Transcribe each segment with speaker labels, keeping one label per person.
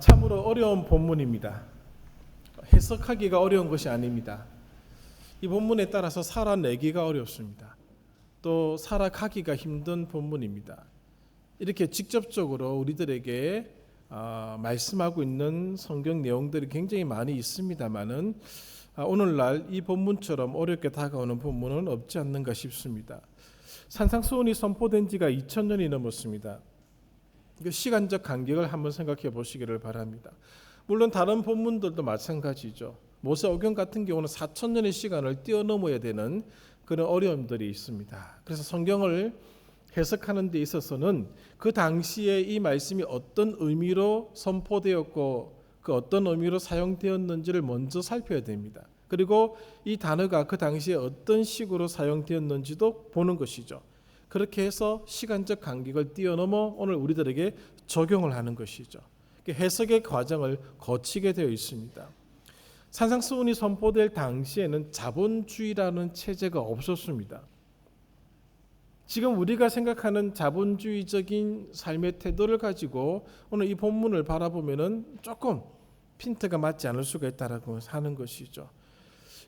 Speaker 1: 참으로 어려운 본문입니다. 해석하기가 어려운 것이 아닙니다. 이 본문에 따라서 살아내기가 어렵습니다. 또 살아가기가 힘든 본문입니다. 이렇게 직접적으로 우리들에게 말씀하고 있는 성경 내용들이 굉장히 많이 있습니다만은 오늘날 이 본문처럼 어렵게 다가오는 본문은 없지 않는가 싶습니다. 산상수훈이 선포된 지가 2000년이 넘었습니다. 시간적 간격을 한번 생각해 보시기를 바랍니다. 물론 다른 본문들도 마찬가지죠. 모세오경 같은 경우는 4000년의 시간을 뛰어넘어야 되는 그런 어려움들이 있습니다. 그래서 성경을 해석하는 데 있어서는 그 당시에 이 말씀이 어떤 의미로 선포되었고 그 어떤 의미로 사용되었는지를 먼저 살펴야 됩니다. 그리고 이 단어가 그 당시에 어떤 식으로 사용되었는지도 보는 것이죠. 그렇게 해서 시간적 간격을 뛰어넘어 오늘 우리들에게 적용을 하는 것이죠. 해석의 과정을 거치게 되어 있습니다. 산상수훈이 선포될 당시에는 자본주의라는 체제가 없었습니다. 지금 우리가 생각하는 자본주의적인 삶의 태도를 가지고 오늘 이 본문을 바라보면은 조금 핀트가 맞지 않을 수가 있다라고 하는 것이죠.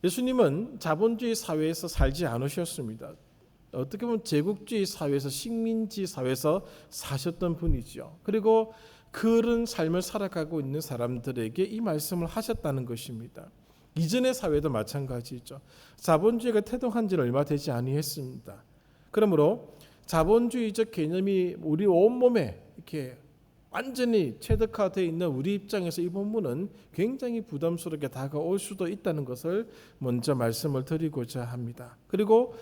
Speaker 1: 예수님은 자본주의 사회에서 살지 않으셨습니다. 어떻게 보면 제국주의 사회에서 식민지 사회에서 사셨던 분이죠. 그리고 그런 삶을 살아가고 있는 사람들에게 이 말씀을 하셨다는 것입니다. 이전의 사회도 마찬가지죠. 자본주의가 태동한 지는 얼마 되지 아니했습니다. 그러므로 자본주의적 개념이 우리 온몸에 이렇게 완전히 체득화되어 있는 우리 입장에서 이 본문은 굉장히 부담스럽게 다가올 수도 있다는 것을 먼저 말씀을 드리고자 합니다. 그리고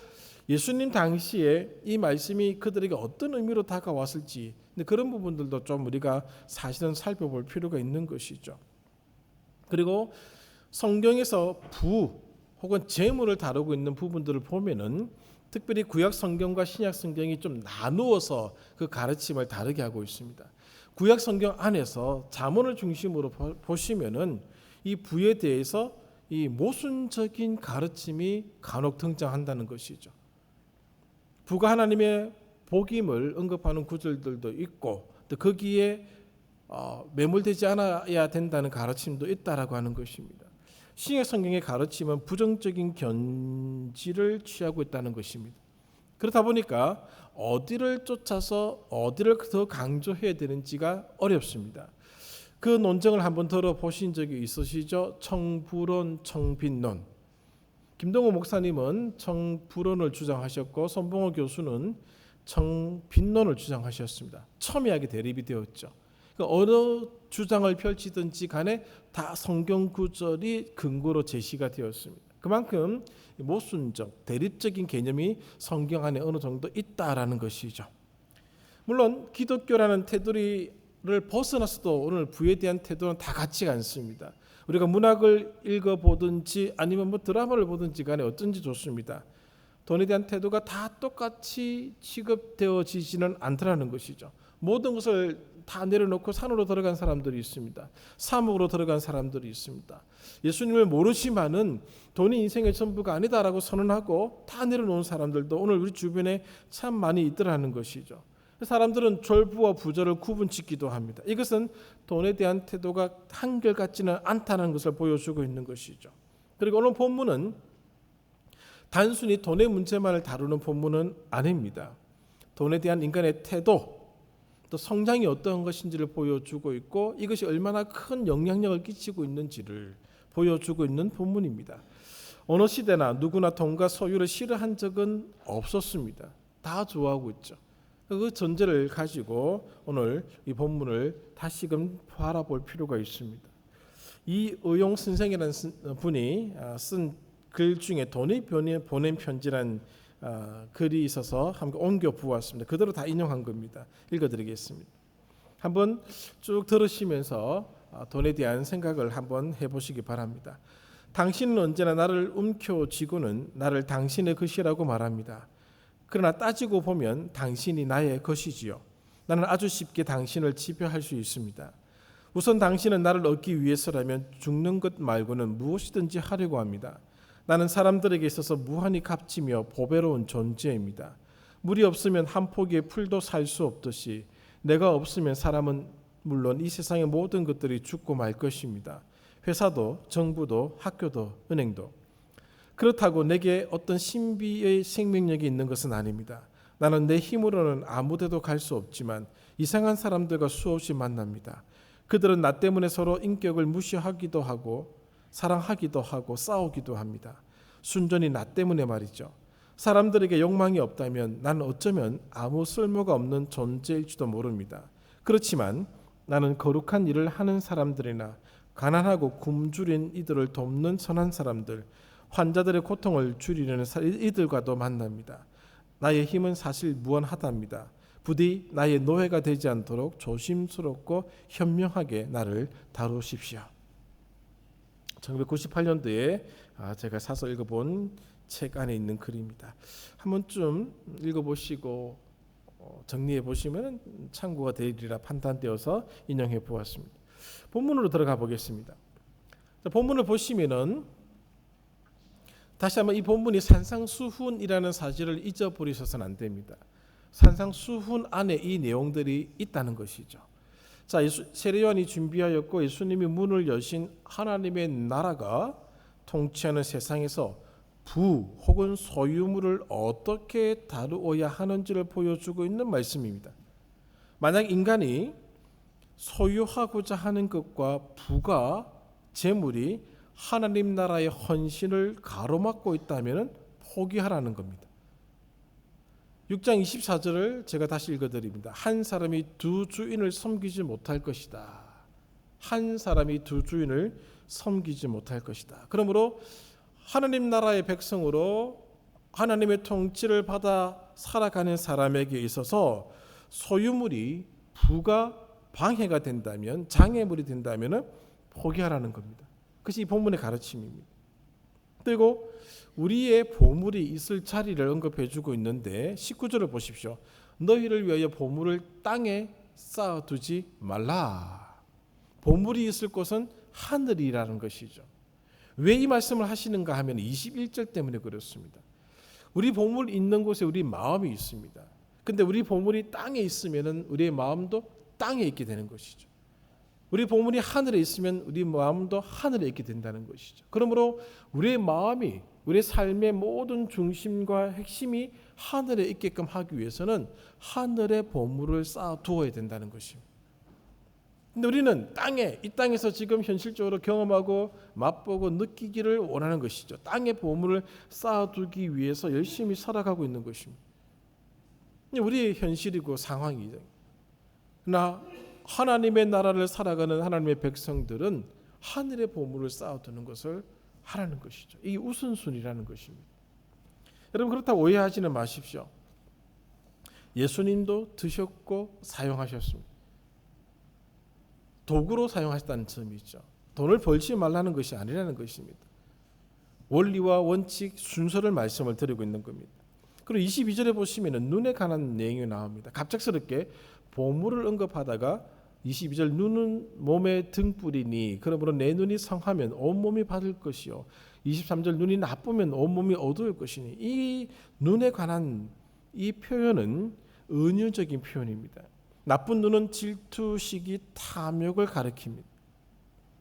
Speaker 1: 예수님 당시에 이 말씀이 그들에게 어떤 의미로 다가왔을지 그런 부분들도 좀 우리가 사실은 살펴볼 필요가 있는 것이죠. 그리고 성경에서 부 혹은 재물을 다루고 있는 부분들을 보면은 특별히 구약 성경과 신약 성경이 좀 나누어서 그 가르침을 다르게 하고 있습니다. 구약 성경 안에서 잠언을 중심으로 보시면은 이 부에 대해서 이 모순적인 가르침이 간혹 등장한다는 것이죠. 부가 하나님의 복임을 언급하는 구절들도 있고 또 거기에 매몰되지 않아야 된다는 가르침도 있다라고 하는 것입니다. 신약 성경의 가르침은 부정적인 견지를 취하고 있다는 것입니다. 그렇다 보니까 어디를 쫓아서 어디를 더 강조해야 되는지가 어렵습니다. 그 논쟁을 한번 들어보신 적이 있으시죠? 청부론, 청빈론. 김동호 목사님은 청부론을 주장하셨고 손봉호 교수는 청빈론을 주장하셨습니다. 첨예하게 대립이 되었죠. 어느 주장을 펼치든지 간에 다 성경 구절이 근거로 제시가 되었습니다. 그만큼 모순적, 대립적인 개념이 성경 안에 어느 정도 있다라는 것이죠. 물론 기독교라는 테두리를 벗어나서도 오늘 부에 대한 태도는 다 같지가 않습니다. 우리가 문학을 읽어보든지 아니면 드라마를 보든지 간에 어쩐지 좋습니다. 돈에 대한 태도가 다 똑같이 취급되어지지는 않더라는 것이죠. 모든 것을 다 내려놓고 산으로 들어간 사람들이 있습니다. 사목으로 들어간 사람들이 있습니다. 예수님을 모르지만은 돈이 인생의 전부가 아니다라고 선언하고 다 내려놓은 사람들도 오늘 우리 주변에 참 많이 있더라는 것이죠. 사람들은 졸부와 부자를 구분짓기도 합니다. 이것은 돈에 대한 태도가 한결같지는 않다는 것을 보여주고 있는 것이죠. 그리고 오늘 본문은 단순히 돈의 문제만을 다루는 본문은 아닙니다. 돈에 대한 인간의 태도, 또 성장이 어떤 것인지를 보여주고 있고 이것이 얼마나 큰 영향력을 끼치고 있는지를 보여주고 있는 본문입니다. 어느 시대나 누구나 돈과 소유를 싫어한 적은 없었습니다. 다 좋아하고 있죠. 그 전제를 가지고 오늘 이 본문을 다시금 바라볼 필요가 있습니다. 이의용 선생이라는 분이 쓴 글 중에 돈이 보낸 편지란 글이 있어서 한번 옮겨 부었습니다. 그대로 다 인용한 겁니다. 읽어드리겠습니다. 한번 쭉 들으시면서 돈에 대한 생각을 한번 해보시기 바랍니다. 당신은 언제나 나를 움켜쥐고는 나를 당신의 것이라고 말합니다. 그러나 따지고 보면 당신이 나의 것이지요. 나는 아주 쉽게 당신을 지배할 수 있습니다. 우선 당신은 나를 얻기 위해서라면 죽는 것 말고는 무엇이든지 하려고 합니다. 나는 사람들에게 있어서 무한히 값지며 보배로운 존재입니다. 물이 없으면 한 포기의 풀도 살 수 없듯이 내가 없으면 사람은 물론 이 세상의 모든 것들이 죽고 말 것입니다. 회사도, 정부도, 학교도, 은행도. 그렇다고 내게 어떤 신비의 생명력이 있는 것은 아닙니다. 나는 내 힘으로는 아무데도 갈 수 없지만 이상한 사람들과 수없이 만납니다. 그들은 나 때문에 서로 인격을 무시하기도 하고 사랑하기도 하고 싸우기도 합니다. 순전히 나 때문에 말이죠. 사람들에게 욕망이 없다면 나는 어쩌면 아무 쓸모가 없는 존재일지도 모릅니다. 그렇지만 나는 거룩한 일을 하는 사람들이나 가난하고 굶주린 이들을 돕는 선한 사람들, 환자들의 고통을 줄이려는 이들과도 만납니다. 나의 힘은 사실 무한하답니다. 부디 나의 노예가 되지 않도록 조심스럽고 현명하게 나를 다루십시오. 1998년도에 제가 사서 읽어본 책 안에 있는 글입니다. 한 번쯤 읽어보시고 정리해 보시면 참고가 되리라 판단되어서 인용해 보았습니다. 본문으로 들어가 보겠습니다. 본문을 보시면은 다시 한번 이 본문이 산상수훈이라는 사실을 잊어버리셔서는 안 됩니다. 산상수훈 안에 이 내용들이 있다는 것이죠. 자, 세례요한이 준비하였고 예수님이 문을 여신 하나님의 나라가 통치하는 세상에서 부 혹은 소유물을 어떻게 다루어야 하는지를 보여주고 있는 말씀입니다. 만약 인간이 소유하고자 하는 것과 부가 재물이 하나님 나라의 헌신을 가로막고 있다면 포기하라는 겁니다. 6장 24절을 제가 다시 읽어드립니다. 한 사람이 두 주인을 섬기지 못할 것이다. 한 사람이 두 주인을 섬기지 못할 것이다. 그러므로 하나님 나라의 백성으로 하나님의 통치를 받아 살아가는 사람에게 있어서 소유물이 부가 방해가 된다면, 장애물이 된다면 포기하라는 겁니다. 그것이 이 본문의 가르침입니다. 그리고 우리의 보물이 있을 자리를 언급해주고 있는데 19절을 보십시오. 너희를 위하여 보물을 땅에 쌓아두지 말라. 보물이 있을 곳은 하늘이라는 것이죠. 왜 이 말씀을 하시는가 하면 21절 때문에 그렇습니다. 우리 보물 있는 곳에 우리 마음이 있습니다. 근데 우리 보물이 땅에 있으면 우리의 마음도 땅에 있게 되는 것이죠. 우리 보물이 하늘에 있으면 우리 마음도 하늘에 있게 된다는 것이죠. 그러므로 우리의 마음이 우리의 삶의 모든 중심과 핵심이 하늘에 있게끔 하기 위해서는 하늘의 보물을 쌓아두어야 된다는 것입니다. 근데 우리는 이 땅에서 지금 현실적으로 경험하고 맛보고 느끼기를 원하는 것이죠. 땅의 보물을 쌓아두기 위해서 열심히 살아가고 있는 것입니다. 우리의 현실이고 상황이죠. 그러나 하나님의 나라를 살아가는 하나님의 백성들은 하늘의 보물을 쌓아두는 것을 하라는 것이죠. 이게 우선순위라는 것입니다. 여러분 그렇다고 오해하지는 마십시오. 예수님도 드셨고 사용하셨습니다. 도구로 사용하셨다는 점이죠. 돈을 벌지 말라는 것이 아니라는 것입니다. 원리와 원칙, 순서를 말씀을 드리고 있는 겁니다. 그리고 22절에 보시면 눈에 관한 내용이 나옵니다. 갑작스럽게 보물을 언급하다가 22절 눈은 몸의 등불이니 그러므로 내 눈이 성하면 온몸이 받을 것이요 23절 눈이 나쁘면 온몸이 어두울 것이니 이 눈에 관한 이 표현은 은유적인 표현입니다. 나쁜 눈은 질투, 시기, 탐욕을 가리킵니다.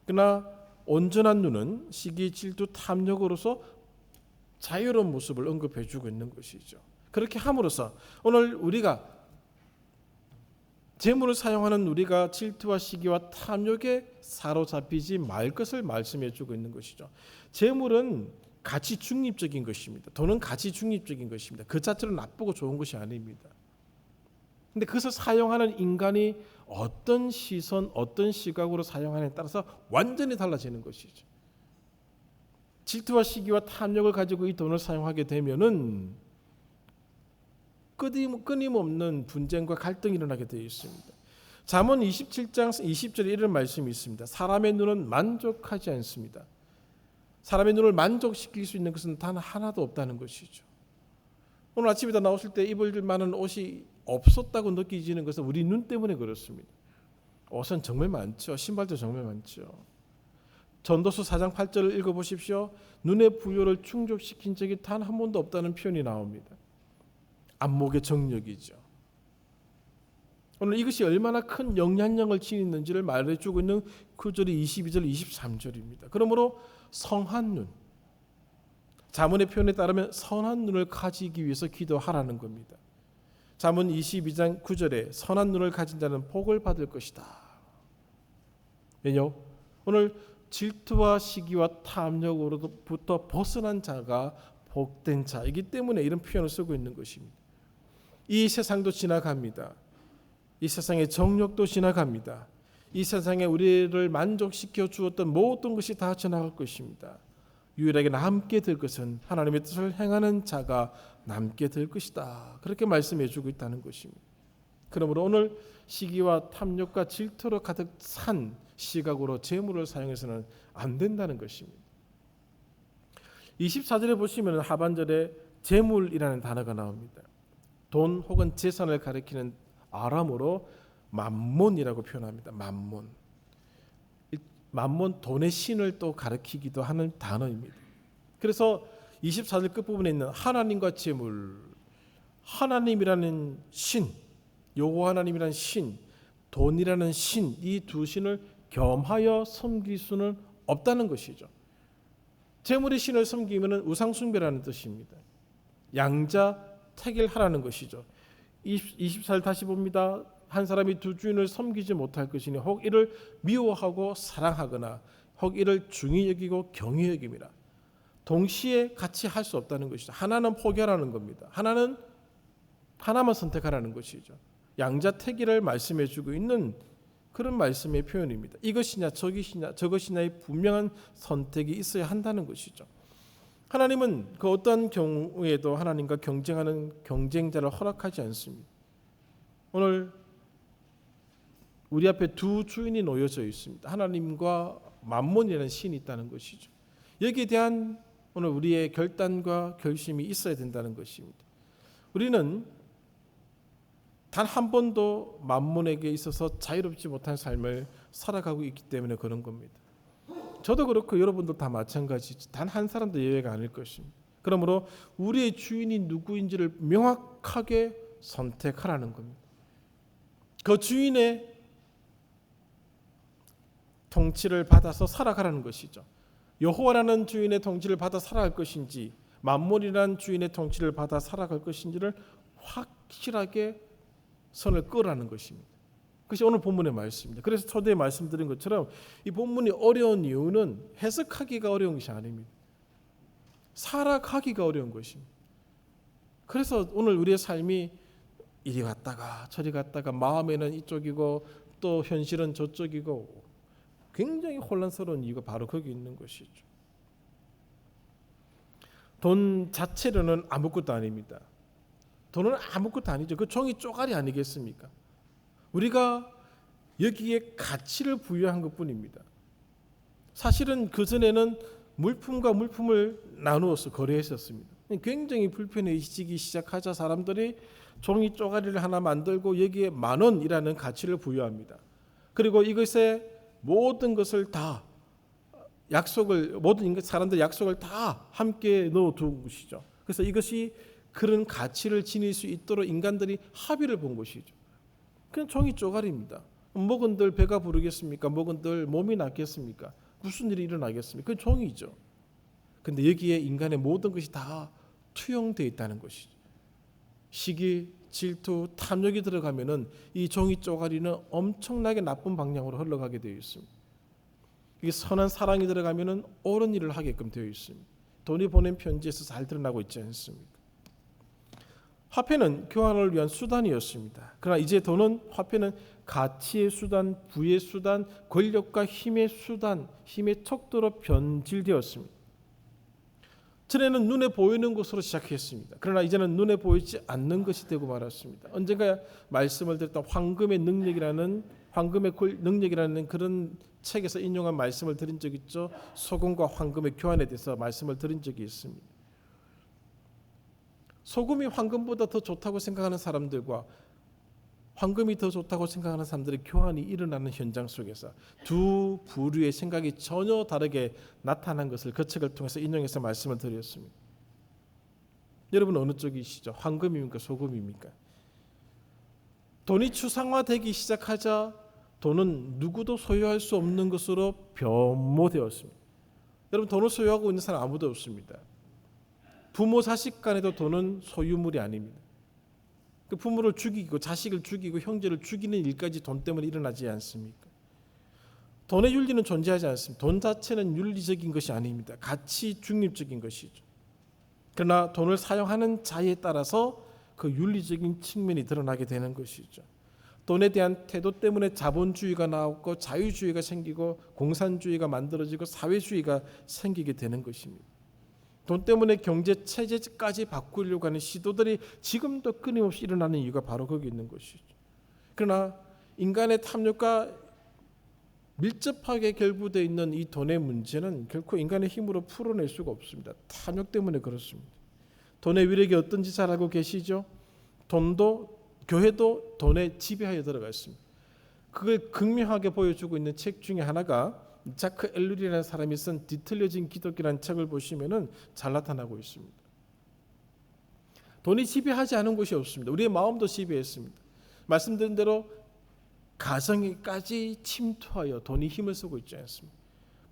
Speaker 1: 그러나 온전한 눈은 시기, 질투, 탐욕으로서 자유로운 모습을 언급해주고 있는 것이죠. 그렇게 함으로써 오늘 우리가 재물을 사용하는 우리가 질투와 시기와 탐욕에 사로잡히지 말 것을 말씀해주고 있는 것이죠. 재물은 가치 중립적인 것입니다. 돈은 가치 중립적인 것입니다. 그 자체로 나쁘고 좋은 것이 아닙니다. 근데 그것을 사용하는 인간이 어떤 시선, 어떤 시각으로 사용하느냐에 따라서 완전히 달라지는 것이죠. 질투와 시기와 탐욕을 가지고 이 돈을 사용하게 되면은 끊임없는 분쟁과 갈등이 일어나게 되어 있습니다. 잠언 27장 20절에 이런 말씀이 있습니다. 사람의 눈은 만족하지 않습니다. 사람의 눈을 만족시킬 수 있는 것은 단 하나도 없다는 것이죠. 오늘 아침에 나오실 때 입을 만한 옷이 없었다고 느끼지는 것은 우리 눈 때문에 그렇습니다. 옷은 정말 많죠. 신발도 정말 많죠. 전도서 4장 8절을 읽어보십시오. 눈의 부요를 충족시킨 적이 단 한 번도 없다는 표현이 나옵니다. 안목의 정력이죠. 오늘 이것이 얼마나 큰 영향력을 지니는지를 말해주고 있는 구절이 22절, 23절입니다. 그러므로 성한 눈, 잠언의 표현에 따르면 선한 눈을 가지기 위해서 기도하라는 겁니다. 잠언 22장 9절에 선한 눈을 가진 자는 복을 받을 것이다. 왜냐? 오늘 질투와 시기와 탐욕으로부터 벗어난 자가 복된 자이기 때문에 이런 표현을 쓰고 있는 것입니다. 이 세상도 지나갑니다. 이 세상의 정욕도 지나갑니다. 이 세상에 우리를 만족시켜 주었던 모든 것이 다 지나갈 것입니다. 유일하게 남게 될 것은 하나님의 뜻을 행하는 자가 남게 될 것이다. 그렇게 말씀해 주고 있다는 것입니다. 그러므로 오늘 시기와 탐욕과 질투로 가득 찬 시각으로 재물을 사용해서는 안 된다는 것입니다. 24절에 보시면 하반절에 재물이라는 단어가 나옵니다. 돈 혹은 재산을 가리키는 아람어로 맘몬이라고 표현합니다. 맘몬. 맘몬 돈의 신을 또 가리키기도 하는 단어입니다. 그래서 24절 끝부분에 있는 하나님과 재물, 하나님이라는 신, 여호와 하나님이라는 신, 돈이라는 신, 이 두 신을 겸하여 섬길 수는 없다는 것이죠. 재물의 신을 섬기면 우상숭배라는 뜻입니다. 양자택일하라는 것이죠. 24절 다시 봅니다. 한 사람이 두 주인을 섬기지 못할 것이니 혹 이를 미워하고 사랑하거나 혹 이를 중히 여기고 경히 여김이라. 동시에 같이 할 수 없다는 것이죠. 하나는 포기하라는 겁니다. 하나만 선택하라는 것이죠. 양자택일을 말씀해 주고 있는 그런 말씀의 표현입니다. 이것이냐 저것이냐의 분명한 선택이 있어야 한다는 것이죠. 하나님은 그 어떤 경우에도 하나님과 경쟁하는 경쟁자를 허락하지 않습니다. 오늘 우리 앞에 두 주인이 놓여져 있습니다. 하나님과 맘몬이라는 신이 있다는 것이죠. 여기에 대한 오늘 우리의 결단과 결심이 있어야 된다는 것입니다. 우리는 단 한 번도 맘몬에게 있어서 자유롭지 못한 삶을 살아가고 있기 때문에 그런 겁니다. 저도 그렇고 여러분도 다 마찬가지죠. 단 한 사람도 예외가 아닐 것입니다. 그러므로 우리의 주인이 누구인지를 명확하게 선택하라는 겁니다. 그 주인의 통치를 받아서 살아가라는 것이죠. 여호와라는 주인의 통치를 받아 살아갈 것인지 맘몬이라는 주인의 통치를 받아 살아갈 것인지를 확실하게 선을 끄라는 것입니다. 그것이 오늘 본문의 말씀입니다. 그래서 초대에 말씀드린 것처럼 이 본문이 어려운 이유는 해석하기가 어려운 것이 아닙니다. 살아가기가 어려운 것입니다. 그래서 오늘 우리의 삶이 이리 갔다가 저리 갔다가 마음에는 이쪽이고 또 현실은 저쪽이고 굉장히 혼란스러운 이유가 바로 거기 있는 것이죠. 돈 자체로는 아무것도 아닙니다. 돈은 아무것도 아니죠. 그 종이 쪼가리 아니겠습니까? 우리가 여기에 가치를 부여한 것뿐입니다. 사실은 그전에는 물품과 물품을 나누어서 거래했었습니다. 굉장히 불편해지기 시작하자 사람들이 종이 쪼가리를 하나 만들고 여기에 10,000원이라는 가치를 부여합니다. 그리고 이것에 모든 것을 다 모든 사람들 약속을 다 함께 넣어둔 것이죠. 그래서 이것이 그런 가치를 지닐 수 있도록 인간들이 합의를 본 것이죠. 그냥 종이 쪼가리입니다. 먹은들 배가 부르겠습니까? 먹은들 몸이 낫겠습니까? 무슨 일이 일어나겠습니까? 그건 종이죠. 근데 여기에 인간의 모든 것이 다 투영되어 있다는 것이죠. 시기, 질투, 탐욕이 들어가면은 이 종이 쪼가리는 엄청나게 나쁜 방향으로 흘러가게 되어 있습니다. 이게 선한 사랑이 들어가면은 옳은 일을 하게끔 되어 있습니다. 돈이 보낸 편지에서 잘 드러나고 있지 않습니까? 화폐는 교환을 위한 수단이었습니다. 그러나 이제 화폐는 가치의 수단, 부의 수단, 권력과 힘의 수단, 힘의 척도로 변질되었습니다. 전에는 눈에 보이는 것으로 시작했습니다. 그러나 이제는 눈에 보이지 않는 것이 되고 말았습니다. 언젠가 말씀을 드렸던 황금의 능력이라는 그런 책에서 인용한 말씀을 드린 적이 있죠. 소금과 황금의 교환에 대해서 말씀을 드린 적이 있습니다. 소금이 황금보다 더 좋다고 생각하는 사람들과 황금이 더 좋다고 생각하는 사람들의 교환이 일어나는 현장 속에서 두 부류의 생각이 전혀 다르게 나타난 것을 그 책을 통해서 인용해서 말씀을 드렸습니다. 여러분 어느 쪽이시죠? 황금입니까? 소금입니까? 돈이 추상화되기 시작하자 돈은 누구도 소유할 수 없는 것으로 변모되었습니다. 여러분, 돈을 소유하고 있는 사람 아무도 없습니다. 부모 자식 간에도 돈은 소유물이 아닙니다. 그 부모를 죽이고 자식을 죽이고 형제를 죽이는 일까지 돈 때문에 일어나지 않습니까? 돈의 윤리는 존재하지 않습니다. 돈 자체는 윤리적인 것이 아닙니다. 가치 중립적인 것이죠. 그러나 돈을 사용하는 자에 따라서 그 윤리적인 측면이 드러나게 되는 것이죠. 돈에 대한 태도 때문에 자본주의가 나오고 자유주의가 생기고 공산주의가 만들어지고 사회주의가 생기게 되는 것입니다. 돈 때문에 경제 체제까지 바꾸려고 하는 시도들이 지금도 끊임없이 일어나는 이유가 바로 거기 있는 것이죠. 그러나 인간의 탐욕과 밀접하게 결부되어 있는 이 돈의 문제는 결코 인간의 힘으로 풀어낼 수가 없습니다. 탐욕 때문에 그렇습니다. 돈의 위력이 어떤지 잘 알고 계시죠? 교회도 돈에 지배하여 들어가 있습니다. 그걸 극명하게 보여주고 있는 책 중에 하나가 자크 엘룰이라는 사람이 쓴 뒤틀려진 기독교라는 책을 보시면은 잘 나타나고 있습니다. 돈이 지배하지 않은 곳이 없습니다. 우리의 마음도 지배했습니다. 말씀드린 대로 가정에까지 침투하여 돈이 힘을 쓰고 있지 않습니다.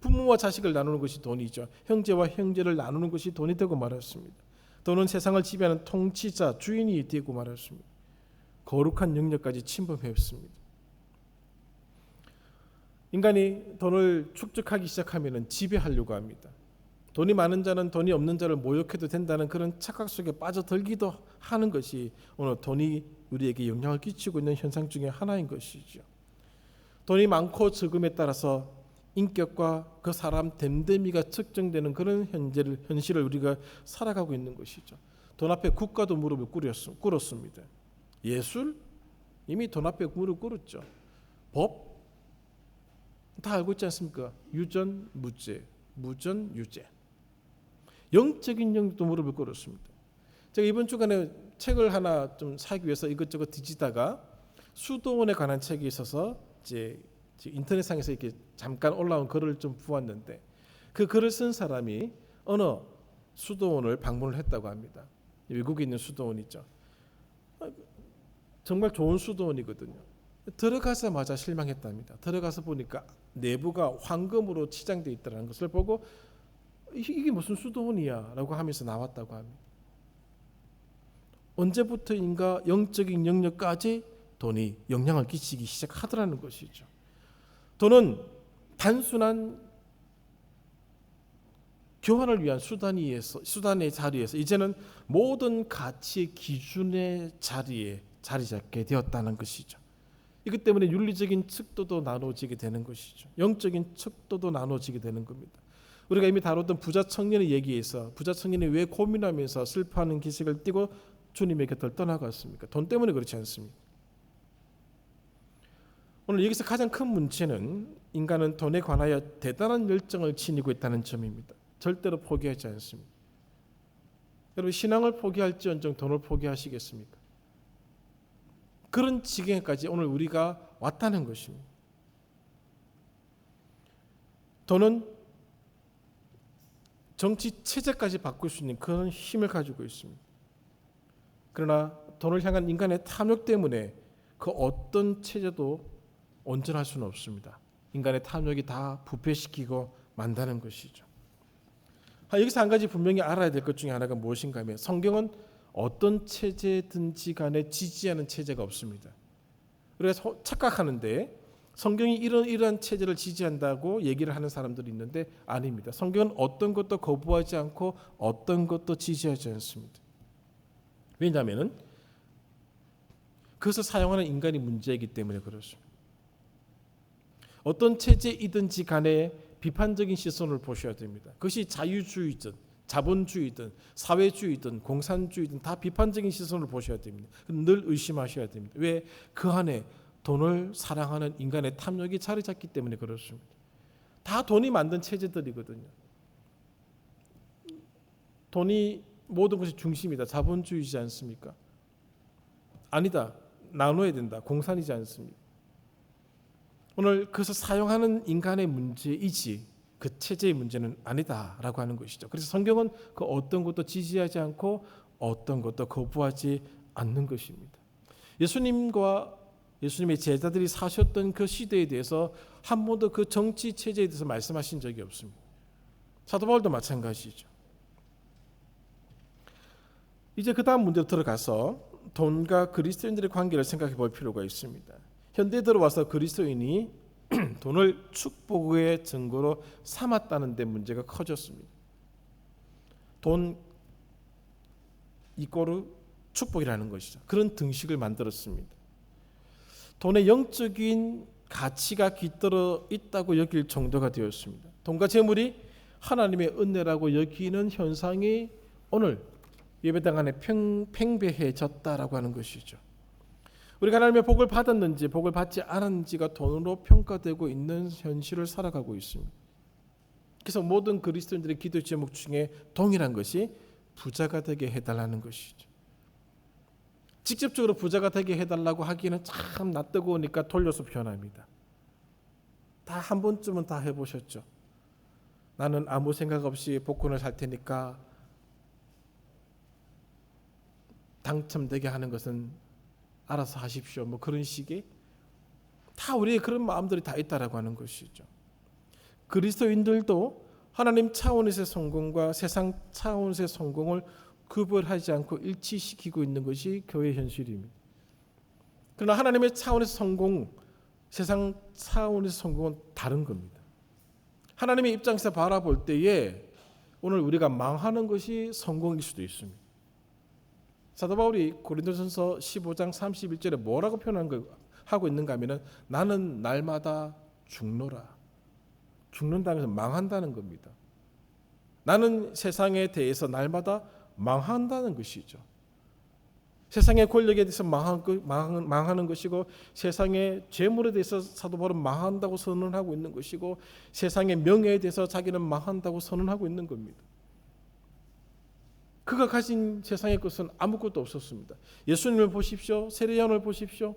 Speaker 1: 부모와 자식을 나누는 것이 돈이죠. 형제와 형제를 나누는 것이 돈이 되고 말았습니다. 돈은 세상을 지배하는 통치자, 주인이 되고 말았습니다. 거룩한 영역까지 침범했습니다. 인간이 돈을 축적하기 시작하면 지배하려고 합니다. 돈이 많은 자는 돈이 없는 자를 모욕해도 된다는 그런 착각 속에 빠져들기도 하는 것이 오늘 돈이 우리에게 영향을 끼치고 있는 현상 중에 하나인 것이죠. 돈이 많고 적음에 따라서 인격과 그 사람 됨됨이가 측정되는 그런 현실을 우리가 살아가고 있는 것이죠. 돈 앞에 국가도 무릎을 꿇었습니다. 예술? 이미 돈 앞에 무릎 꿇었죠. 법? 다 알고 있지 않습니까? 유전, 무죄, 무전, 유죄. 영적인 영역도 무릎을 꿇었습니다. 제가 이번 주간에 책을 하나 좀 사기 위해서 이것저것 뒤지다가 수도원에 관한 책이 있어서 이제 인터넷상에서 이렇게 잠깐 올라온 글을 좀 보았는데 그 글을 쓴 사람이 어느 수도원을 방문을 했다고 합니다. 외국에 있는 수도원이죠. 정말 좋은 수도원이거든요. 들어가자마자 실망했답니다. 들어가서 보니까 내부가 황금으로 치장되어 있다는 것을 보고 이게 무슨 수도원이야 라고 하면서 나왔다고 합니다. 언제부터인가 영적인 영역까지 돈이 영향을 끼치기 시작하더라는 것이죠. 돈은 단순한 교환을 위한 수단의 자리에서 이제는 모든 가치의 기준의 자리에 자리 잡게 되었다는 것이죠. 이것 때문에 윤리적인 척도도 나눠지게 되는 것이죠. 영적인 척도도 나눠지게 되는 겁니다. 우리가 이미 다뤘던 부자 청년의 얘기에서 부자 청년이 왜 고민하면서 슬퍼하는 기색을 띠고 주님의 곁을 떠나갔습니까? 돈 때문에 그렇지 않습니까? 오늘 여기서 가장 큰 문제는 인간은 돈에 관하여 대단한 열정을 지니고 있다는 점입니다. 절대로 포기하지 않습니다. 여러분, 신앙을 포기할지언정 돈을 포기하시겠습니까? 그런 지경에까지 오늘 우리가 왔다는 것입니다. 돈은 정치 체제까지 바꿀 수 있는 그런 힘을 가지고 있습니다. 그러나 돈을 향한 인간의 탐욕 때문에 그 어떤 체제도 온전할 수는 없습니다. 인간의 탐욕이 다 부패시키고 만다는 것이죠. 여기서 한 가지 분명히 알아야 될 것 중에 하나가 무엇인가 하면 성경은 어떤 체제든지 간에 지지하는 체제가 없습니다. 그래서 착각하는데 성경이 이러한 체제를 지지한다고 얘기를 하는 사람들이 있는데 아닙니다. 성경은 어떤 것도 거부하지 않고 어떤 것도 지지하지 않습니다. 왜냐하면 그것을 사용하는 인간이 문제이기 때문에 그렇습니다. 어떤 체제이든지 간에 비판적인 시선을 보셔야 됩니다. 그것이 자유주의든 자본주의든 사회주의든 공산주의든 다 비판적인 시선을 보셔야 됩니다. 늘 의심하셔야 됩니다. 왜? 그 안에 돈을 사랑하는 인간의 탐욕이 자리 잡기 때문에 그렇습니다. 다 돈이 만든 체제들이거든요. 돈이 모든 것이 중심이다. 자본주의지 않습니까? 아니다. 나눠야 된다. 공산이지 않습니다. 오늘 그것을 사용하는 인간의 문제이지 그 체제의 문제는 아니다라고 하는 것이죠. 그래서 성경은 그 어떤 것도 지지하지 않고 어떤 것도 거부하지 않는 것입니다. 예수님과 예수님의 제자들이 사셨던 그 시대에 대해서 한 번도 그 정치 체제에 대해서 말씀하신 적이 없습니다. 사도 바울도 마찬가지죠. 이제 그 다음 문제로 들어가서 돈과 그리스도인들의 관계를 생각해 볼 필요가 있습니다. 현대에 들어와서 그리스도인이 돈을 축복의 증거로 삼았다는 데 문제가 커졌습니다. 돈 이꼬르 축복이라는 것이죠. 그런 등식을 만들었습니다. 돈의 영적인 가치가 깃들어 있다고 여길 정도가 되었습니다. 돈과 재물이 하나님의 은혜라고 여기는 현상이 오늘 예배당 안에 팽배해졌다라고 하는 것이죠. 우리가 하나님의 복을 받았는지 복을 받지 않았는지가 돈으로 평가되고 있는 현실을 살아가고 있습니다. 그래서 모든 그리스도인들의 기도 제목 중에 동일한 것이 부자가 되게 해달라는 것이죠. 직접적으로 부자가 되게 해달라고 하기에는 참 낯뜨거우니까 돌려서 표현합니다. 다 한 번쯤은 다 해보셨죠. 나는 아무 생각 없이 복권을 살 테니까 당첨되게 하는 것은 알아서 하십시오. 뭐 그런 식의 다 우리의 그런 마음들이 다 있다라고 하는 것이죠. 그리스도인들도 하나님 차원에서의 성공과 세상 차원에서의 성공을 구별하지 않고 일치시키고 있는 것이 교회 현실입니다. 그러나 하나님의 차원에서 성공, 세상 차원에서 성공은 다른 겁니다. 하나님의 입장에서 바라볼 때에 오늘 우리가 망하는 것이 성공일 수도 있습니다. 사도 바울이 고린도전서 15장 31절에 뭐라고 하고 있는가 하면 나는 날마다 죽노라. 죽는다면서 망한다는 겁니다. 나는 세상에 대해서 날마다 망한다는 것이죠. 세상의 권력에 대해서 망하는 것이고 세상의 재물에 대해서 사도 바울은 망한다고 선언하고 있는 것이고 세상의 명예에 대해서 자기는 망한다고 선언하고 있는 겁니다. 그가 가진 세상의 것은 아무것도 없었습니다. 예수님을 보십시오. 세례요한을 보십시오.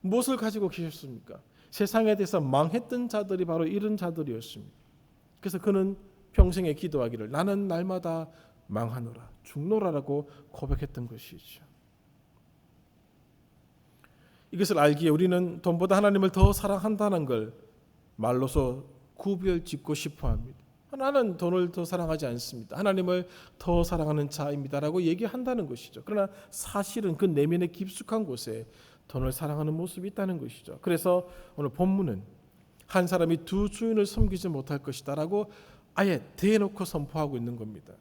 Speaker 1: 무엇을 가지고 계셨습니까? 세상에 대해서 망했던 자들이 바로 이런 자들이었습니다. 그래서 그는 평생에 기도하기를 나는 날마다 망하노라 죽노라라고 고백했던 것이죠. 이것을 알기에 우리는 돈보다 하나님을 더 사랑한다는 걸 말로서 구별짓고 싶어합니다. 나는 돈을 더 사랑하지 않습니다. 하나님을 더 사랑하는 자입니다라고 얘기한다는 것이죠. 그러나 사실은 그 내면의 깊숙한 곳에 돈을 사랑하는 모습이 있다는 것이죠. 그래서 오늘 본문은 한 사람이 두 주인을 섬기지 못할 것이다라고 아예 대놓고 선포하고 있는 겁니다.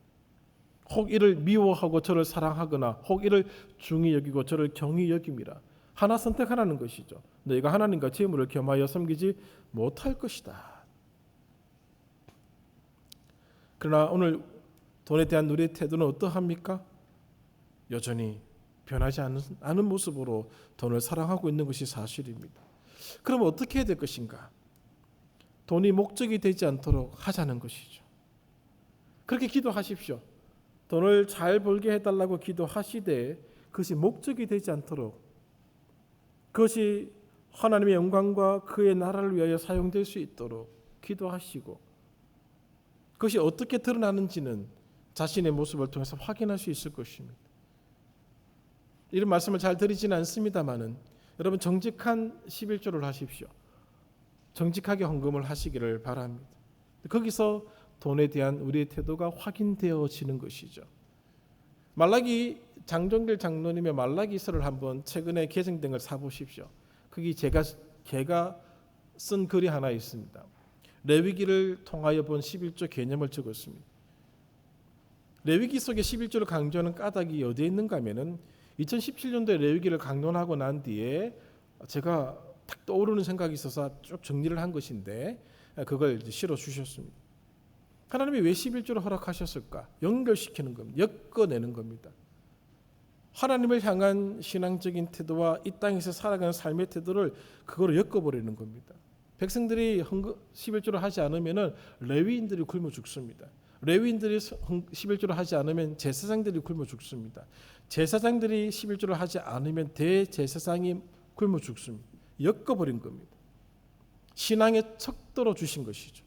Speaker 1: 혹 이를 미워하고 저를 사랑하거나 혹 이를 중히 여기고 저를 경히 여김이라. 하나 선택하라는 것이죠. 너희가 하나님과 재물을 겸하여 섬기지 못할 것이다. 그러나 오늘 돈에 대한 우리의 태도는 어떠합니까? 여전히 변하지 않은 모습으로 돈을 사랑하고 있는 것이 사실입니다. 그럼 어떻게 해야 될 것인가? 돈이 목적이 되지 않도록 하자는 것이죠. 그렇게 기도하십시오. 돈을 잘 벌게 해달라고 기도하시되 그것이 목적이 되지 않도록 그것이 하나님의 영광과 그의 나라를 위하여 사용될 수 있도록 기도하시고 그것이 어떻게 드러나는지는 자신의 모습을 통해서 확인할 수 있을 것입니다. 이런 말씀을 잘 드리지는 않습니다만은 여러분 정직한 11조를 하십시오. 정직하게 헌금을 하시기를 바랍니다. 거기서 돈에 대한 우리의 태도가 확인되어지는 것이죠. 말라기 장종길 장로님의 말라기서를 한번 최근에 개정된 걸 사보십시오. 거기 제가 쓴 글이 하나 있습니다. 레위기를 통하여 본 11조 개념을 적었습니다. 레위기 속에 11조를 강조하는 까닭이 어디에 있는가 하면은 2017년도에 레위기를 강론하고 난 뒤에 제가 딱 떠오르는 생각이 있어서 쭉 정리를 한 것인데 그걸 실어 주셨습니다. 하나님이 왜 11조를 허락하셨을까? 연결시키는 겁니다. 엮어내는 겁니다. 하나님을 향한 신앙적인 태도와 이 땅에서 살아가는 삶의 태도를 그거로 엮어버리는 겁니다. 백성들이 11조를 하지 않으면 레위인들이 굶어 죽습니다. 레위인들이 11조를 하지 않으면 제사장들이 굶어 죽습니다. 제사장들이 11조를 하지 않으면 대제사장이 굶어 죽습니다. 엮어버린 겁니다. 신앙의 척도로 주신 것이죠.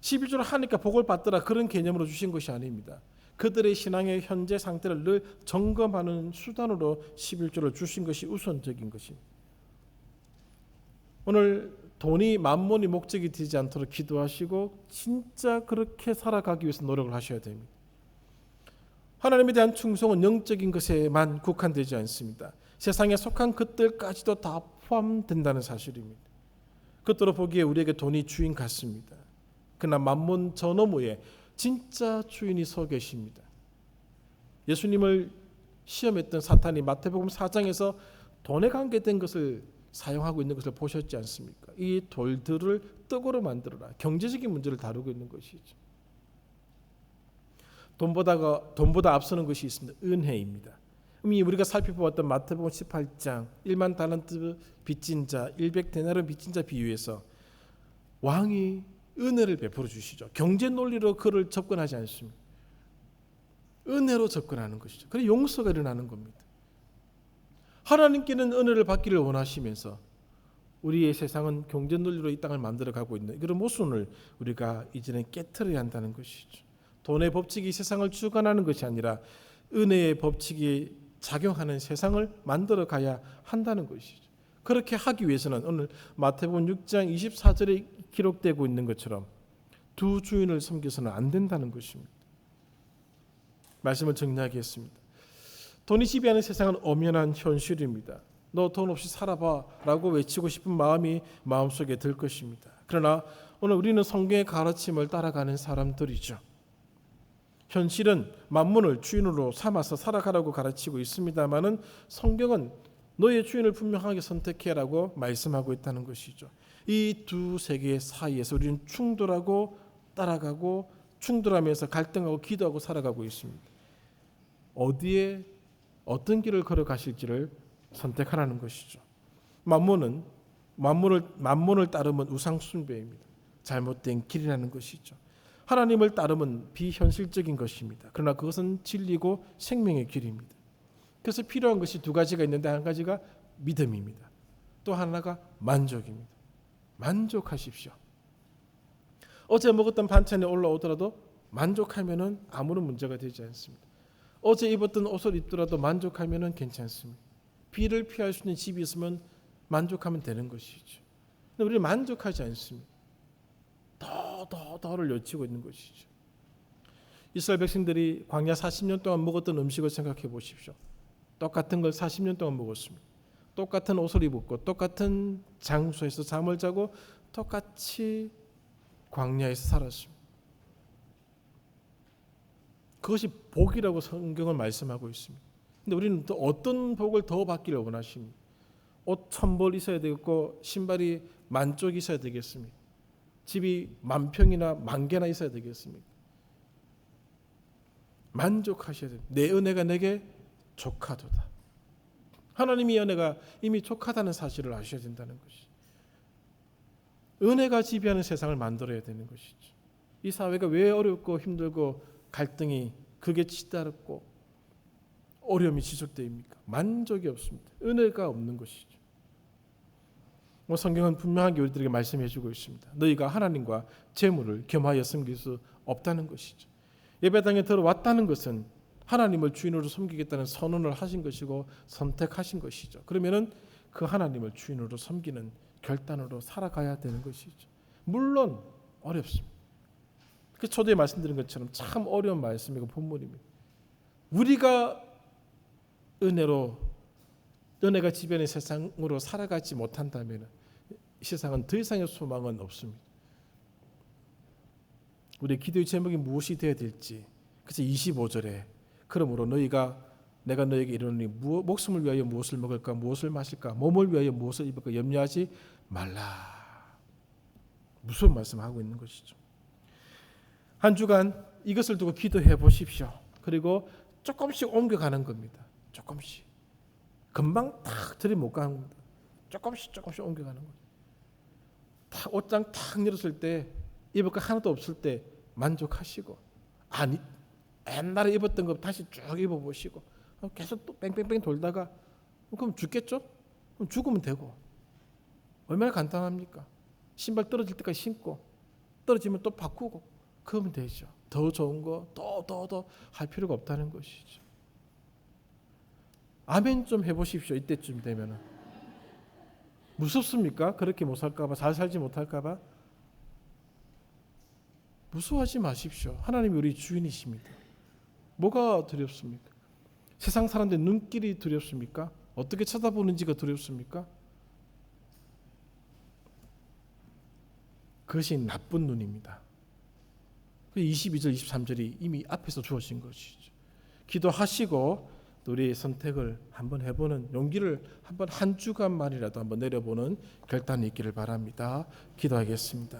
Speaker 1: 11조를 하니까 복을 받더라 그런 개념으로 주신 것이 아닙니다. 그들의 신앙의 현재 상태를 늘 점검하는 수단으로 11조를 주신 것이 우선적인 것입니다. 오늘 돈이 만몬이 목적이 되지 않도록 기도하시고 진짜 그렇게 살아가기 위해서 노력을 하셔야 됩니다. 하나님에 대한 충성은 영적인 것에만 국한되지 않습니다. 세상에 속한 것들까지도 다 포함된다는 사실입니다. 그것으로 보기에 우리에게 돈이 주인 같습니다. 그러나 만몬 저 너머에 진짜 주인이 서 계십니다. 예수님을 시험했던 사탄이 마태복음 4장에서 돈에 관계된 것을 사용하고 있는 것을 보셨지 않습니까? 이 돌들을 떡으로 만들어라. 경제적인 문제를 다루고 있는 것이죠. 돈보다 앞서는 것이 있습니다. 은혜입니다. 이미 우리가 살펴보았던 마태복음 18장 1만 달란트 빚진 자 100데나리 빚진 자 비유에서 왕이 은혜를 베풀어 주시죠. 경제 논리로 그를 접근하지 않습니다. 은혜로 접근하는 것이죠. 그래서 용서가 일어나는 겁니다. 하나님께는 은혜를 받기를 원하시면서 우리의 세상은 경제 논리로 이 땅을 만들어가고 있는 그런 모순을 우리가 이제는 깨트려야 한다는 것이죠. 돈의 법칙이 세상을 주관하는 것이 아니라 은혜의 법칙이 작용하는 세상을 만들어 가야 한다는 것이죠. 그렇게 하기 위해서는 오늘 마태복음 6장 24절에 기록되고 있는 것처럼 두 주인을 섬겨서는 안 된다는 것입니다. 말씀을 정리하겠습니다. 돈이 지배하는 세상은 엄연한 현실입니다. 너 돈 없이 살아봐 라고 외치고 싶은 마음이 마음속에 들 것입니다. 그러나 오늘 우리는 성경의 가르침을 따라가는 사람들이죠. 현실은 만문을 주인으로 삼아서 살아가라고 가르치고 있습니다마는 성경은 너의 주인을 분명하게 선택해라고 말씀하고 있다는 것이죠. 이 두 세계 사이에서 우리는 충돌하고 따라가고 충돌하면서 갈등하고 기도하고 살아가고 있습니다. 어디에 어떤 길을 걸어가실지를 선택하라는 것이죠. 만문을 따르면 우상 숭배입니다. 잘못된 길이라는 것이죠. 하나님을 따르면 비현실적인 것입니다. 그러나 그것은 진리고 생명의 길입니다. 그래서 필요한 것이 두 가지가 있는데 한 가지가 믿음입니다. 또 하나가 만족입니다. 만족하십시오. 어제 먹었던 반찬이 올라오더라도 만족하면은 아무런 문제가 되지 않습니다. 어제 입었던 옷을 입더라도 만족하면은 괜찮습니다. 비를 피할 수 있는 집이 있으면 만족하면 되는 것이죠. 근데 우리는 만족하지 않습니다. 더를 요치고 있는 것이죠. 이스라엘 백성들이 광야 40년 동안 먹었던 음식을 생각해 보십시오. 똑같은 걸 40년 동안 먹었습니다. 똑같은 옷을 입었고 똑같은 장소에서 잠을 자고 똑같이 광야에서 살았습니다. 그것이 복이라고 성경은 말씀하고 있습니다. 근데 우리는 또 어떤 복을 더 받기를 원하십니까? 옷 1000벌 있어야 되겠고 신발이 10,000쪽 있어야 되겠습니까? 집이 10,000평이나 10,000개나 있어야 되겠습니까? 만족하셔야 됩니다. 내 은혜가 내게 족하도다. 하나님의 은혜가 이미 족하다는 사실을 아셔야 된다는 것이죠. 은혜가 지배하는 세상을 만들어야 되는 것이죠. 이 사회가 왜 어렵고 힘들고 갈등이 극에 치달았고 어려움이 지속됩니까? 만족이 없습니다. 은혜가 없는 것이죠. 성경은 분명하게 우리들에게 말씀해 주고 있습니다. 너희가 하나님과 재물을 겸하여 섬길 수 없다는 것이죠. 예배당에 들어왔다는 것은 하나님을 주인으로 섬기겠다는 선언을 하신 것이고 선택하신 것이죠. 그러면은 그 하나님을 주인으로 섬기는 결단으로 살아가야 되는 것이죠. 물론 어렵습니다. 그 초대에 말씀드린 것처럼 참 어려운 말씀이고 본문입니다. 우리가 은혜가 지배하는 세상으로 살아가지 못한다면 세상은 더 이상의 소망은 없습니다. 우리의 기도의 제목이 무엇이 되어야 될지. 그래서 25절에 그러므로 내가 너에게 이르노니 목숨을 위하여 무엇을 먹을까 무엇을 마실까 몸을 위하여 무엇을 입을까 염려하지 말라. 무슨 말씀하고 있는 것이죠. 한 주간 이것을 두고 기도해 보십시오. 그리고 조금씩 옮겨가는 겁니다. 조금씩. 금방 탁 들이 못 가는 겁니다. 조금씩 옮겨가는 거예요. 탁 옷장 탁 열었을 때 입을 거 하나도 없을 때 만족하시고 아니 옛날에 입었던 거 다시 쭉 입어보시고 계속 또 뺑뺑뺑 돌다가 그럼 죽겠죠? 그럼 죽으면 되고 얼마나 간단합니까? 신발 떨어질 때까지 신고 떨어지면 또 바꾸고 그러면 되죠. 더 좋은 거 더 할 필요가 없다는 것이죠. 아멘 좀 해보십시오. 이때쯤 되면은. 무섭습니까? 그렇게 못 살까봐, 잘 살지 못할까봐? 무서워하지 마십시오. 하나님이 우리 주인이십니다. 뭐가 두렵습니까? 세상 사람들 눈길이 두렵습니까? 어떻게 쳐다보는지가 두렵습니까? 그것이 나쁜 눈입니다. 22절 23절이 이미 앞에서 주어진 것이죠. 기도하시고 우리의 선택을 한번 해보는 용기를 한번 한 주간만이라도 한번 내려보는 결단이 있기를 바랍니다. 기도하겠습니다.